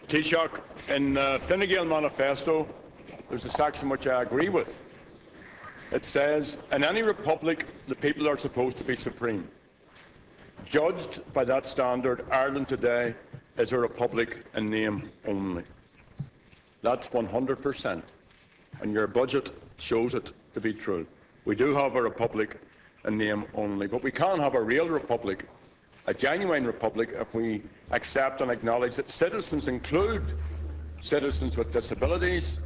Taoiseach, in the Fine Gael manifesto, there's a section which I agree with. It says, in any republic, the people are supposed to be supreme. Judged by that standard, Ireland today is a republic in name only. That's 100%, and your budget shows it to be true. We do have a republic in name only, but we can have a real republic, a genuine republic, if we accept and acknowledge that citizens include citizens with disabilities,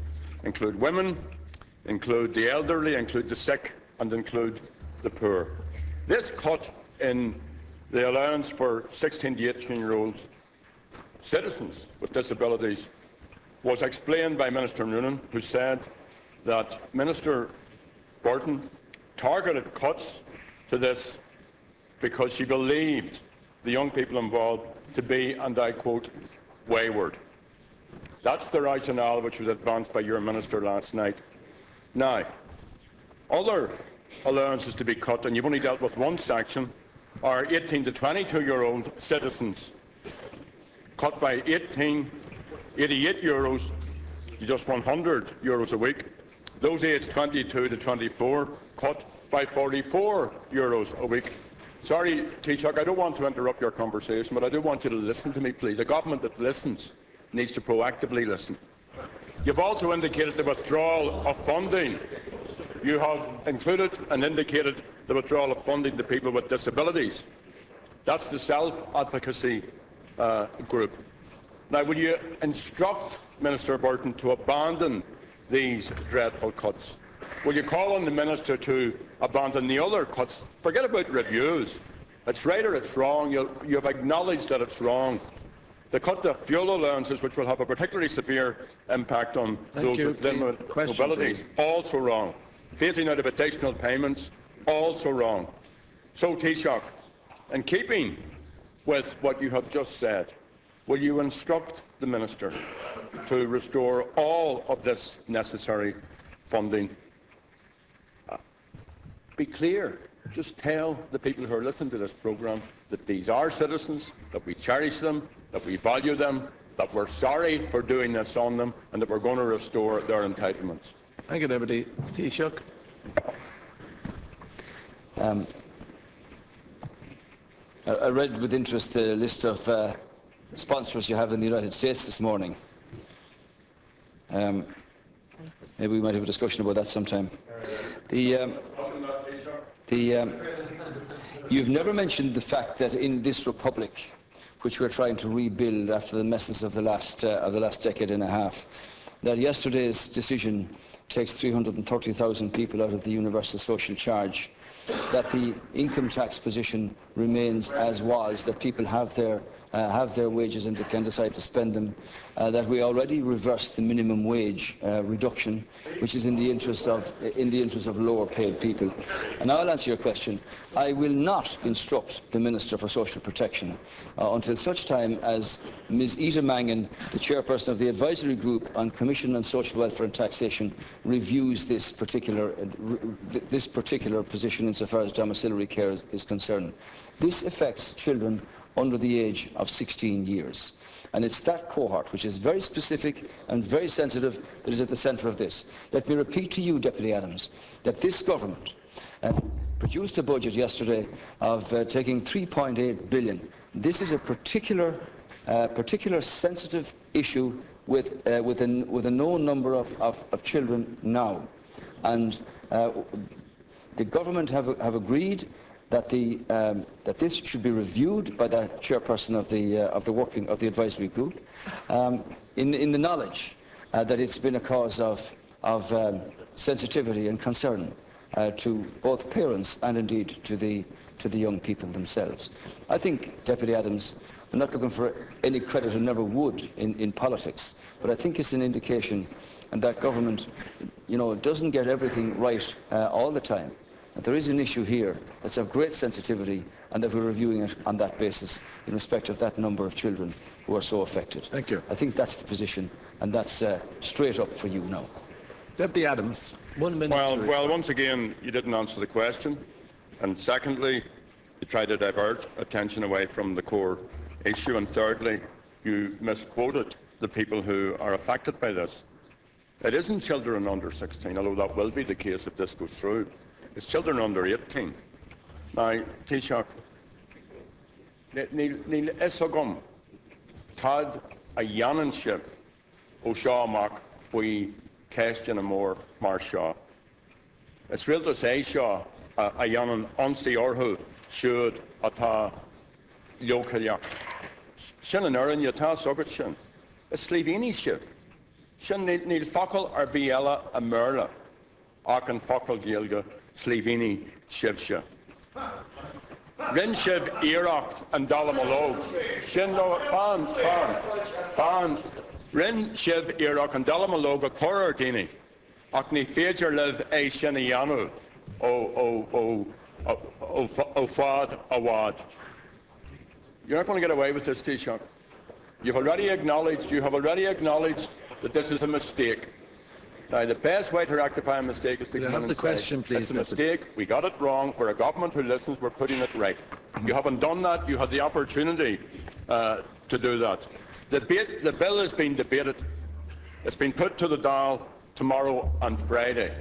include women, include the elderly, include the sick, and include the poor. This cut in the allowance for 16 to 18-year-olds citizens with disabilities was explained by Minister Noonan, who said that Minister Burton targeted cuts to this because she believed the young people involved to be, and I quote, wayward. That's the rationale which was advanced by your minister last night. Now, other allowances to be cut, and you've only dealt with one section, are 18 to 22-year-old citizens, cut by 88 euros to just 100 euros a week. Those aged 22 to 24, cut by 44 euros a week. Sorry, Taoiseach, I don't want to interrupt your conversation, but I do want you to listen to me, please. A government that listens needs to proactively listen. You've also indicated the withdrawal of funding. You have included and indicated the withdrawal of funding to people with disabilities. That's the self-advocacy group. Now, will you instruct Minister Burton to abandon these dreadful cuts? Will you call on the Minister to abandon the other cuts? Forget about reviews. It's right or it's wrong. You've acknowledged that it's wrong. The cut to fuel allowances, which will have a particularly severe impact on those with limited mobilities, also wrong. Phasing out of additional payments, also wrong. So, Taoiseach, in keeping with what you have just said, will you instruct the Minister to restore all of this necessary funding? Be clear. Just tell the people who are listening to this programme that these are citizens, that we cherish them, that we value them, that we're sorry for doing this on them, and that we're going to restore their entitlements. Thank you, Deputy Taoiseach. I read with interest the list of sponsors you have in the United States this morning. Maybe we might have a discussion about that sometime. You've never mentioned the fact that in this republic, which we're trying to rebuild after the messes of the last decade and a half, that yesterday's decision takes 330,000 people out of the universal social charge, that the income tax position remains as was, that people have their wages and they can decide to spend them, that we already reversed the minimum wage reduction, which is in the interest of lower paid people. And I'll answer your question. I will not instruct the Minister for Social Protection until such time as Ms. Ita Mangan, the chairperson of the advisory group on Commission on Social Welfare and Taxation, reviews this particular position insofar as domiciliary care is concerned. This affects children under the age of 16 years. And it's that cohort, which is very specific and very sensitive, that is at the centre of this. Let me repeat to you, Deputy Adams, that this government produced a budget yesterday of taking 3.8 billion. This is a particular sensitive issue with a known number of children now. And the government have agreed that this should be reviewed by the chairperson of the advisory group, in the knowledge that it's been a cause of sensitivity and concern to both parents and indeed to the young people themselves. I think, Deputy Adams, I'm not looking for any credit and never would in politics, but I think it's an indication that government, doesn't get everything right all the time. There is an issue here that's of great sensitivity, and that we're reviewing it on that basis in respect of that number of children who are so affected. Thank you. I think that's the position, and that's straight up for you now. Deputy Adams, 1 minute. Well, once again, you didn't answer the question, and secondly, you tried to divert attention away from the core issue, and thirdly, you misquoted the people who are affected by this. It isn't children under 16, although that will be the case if this goes through. It's children under 18. Now, Taoiseach, níl isogum tad a dhéanann sibh ó seo amach faoi céistin amór mar seo. Is rialtas é seo a dhéanann ansaí orthu siúd atá leocaileach. Sin an oireann atá sogad sin. Is slíomhíní sibh. Sin níl focail ar bí eile a murla ach an focail géalga slíomhíní sibh se. Rin sibh iarracht an dalamológ. Sin nó fan. Rin sibh iarracht an dalamológ a chorar daoine. Ach ní féidir libh é sin a dhéanú ó fad a wad. You're not going to get away with this, Taoiseach. You have already acknowledged that this is a mistake. Now, the best way to rectify a mistake is to come in and say, it's a mistake, we got it wrong, we're a government who listens, we're putting it right. You haven't done that, you had the opportunity to do that. The bill has been debated. It's been put to the Dáil tomorrow and Friday.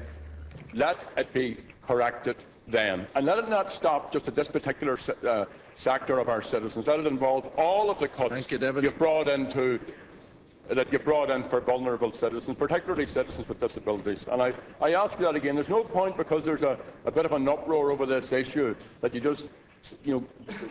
Let it be corrected then. And let it not stop just at this particular sector of our citizens. Let it involve all of the cuts you brought in for vulnerable citizens, particularly citizens with disabilities. And I ask you that again. There's no point, because there's a bit of an uproar over this issue, that you just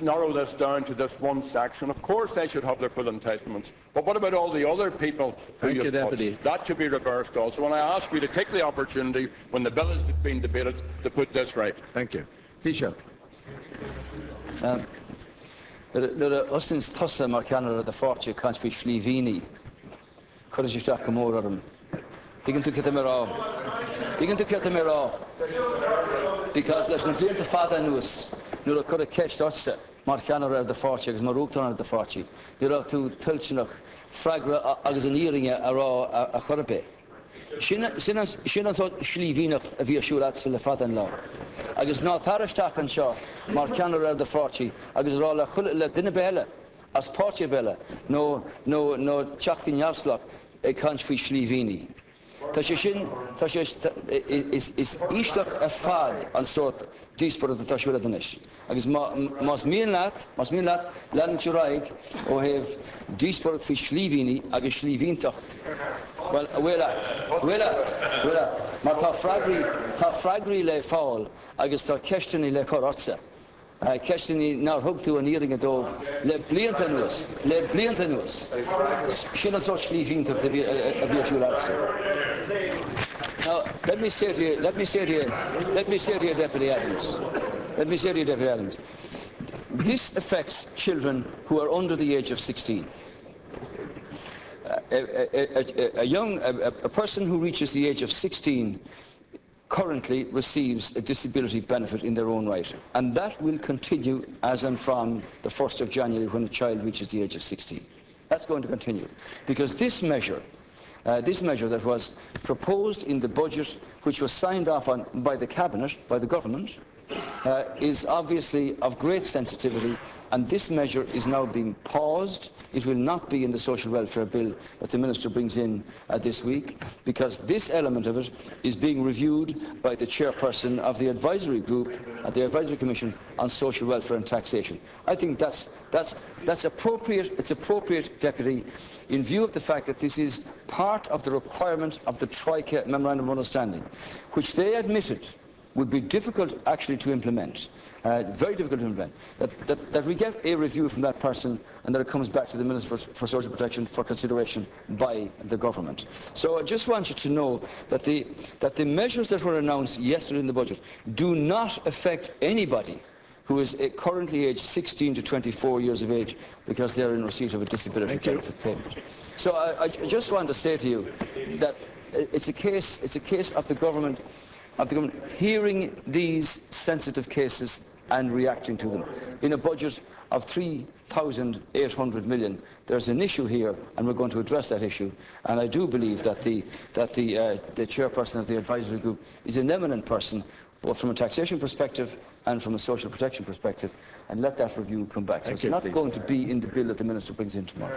narrow this down to this one section. Of course they should have their full entitlements. But what about all the other people who you've put? That should be reversed also. And I ask you to take the opportunity, when the bill is being debated, to put this right. Thank you. Taoiseach. Ostens tosa mar ceannar the forte cant fi slíomhíní. Codas isteach go mór orm. Dígann tú ceta mé rá. Because leis na blianta fada nuas, nuair a cur a ceist otsa mar ceannar the forte agus mar úachtar the forte. Nuair a tú tiltnach freagra agus an íringe a rá a chorbe. Sin an slíomhíneach a bhí siúlat le fada an lá. Agus ná tharisteach an seo mar ceannar the forte agus rá le duine béile as páirte béile nó teachtaí neamhslach cant faoi slíomhíní. Tá sé sin is ísleach a fad an sort díospóir a tásúla danis. Agus más míon leat lean túraig ó heh díospóir faoi slíomhíní agus slíomhíntacht. Well, bhfuil mar tá freagraí le fáil agus tá ceisteannaí le chorátsa. Ceisteannaí ná thugtú an íringe dómh le blianta nuas. Sin an sort slíomhíntacht a bhí siúlatsa. Now, let me say to you, Deputy Adams. This affects children who are under the age of 16. A person who reaches the age of 16 currently receives a disability benefit in their own right, and that will continue as and from the 1st of January when a child reaches the age of 16. That's going to continue, because this measure that was proposed in the budget, which was signed off on by the Cabinet, by the Government, is obviously of great sensitivity, and this measure is now being paused. It will not be in the social welfare bill that the Minister brings in this week, because this element of it is being reviewed by the chairperson of the advisory group at the Advisory Commission on Social Welfare and Taxation. I think that's appropriate. It's appropriate, Deputy, in view of the fact that this is part of the requirement of the Troika Memorandum of Understanding, which they admitted would be difficult actually to implement, very difficult to implement, that we get a review from that person and that it comes back to the Minister for Social Protection for consideration by the government. So I just want you to know that the measures that were announced yesterday in the budget do not affect anybody who is currently aged 16 to 24 years of age, because they are in receipt of a disability benefit payment. So I just want to say to you that it's a case of the government hearing these sensitive cases and reacting to them. In a budget of 3,800 million, there's an issue here, and we're going to address that issue. And I do believe that the chairperson of the advisory group is an eminent person, both from a taxation perspective and from a social protection perspective, and let that review come back. So it's not going to be in the bill that the Minister brings in tomorrow.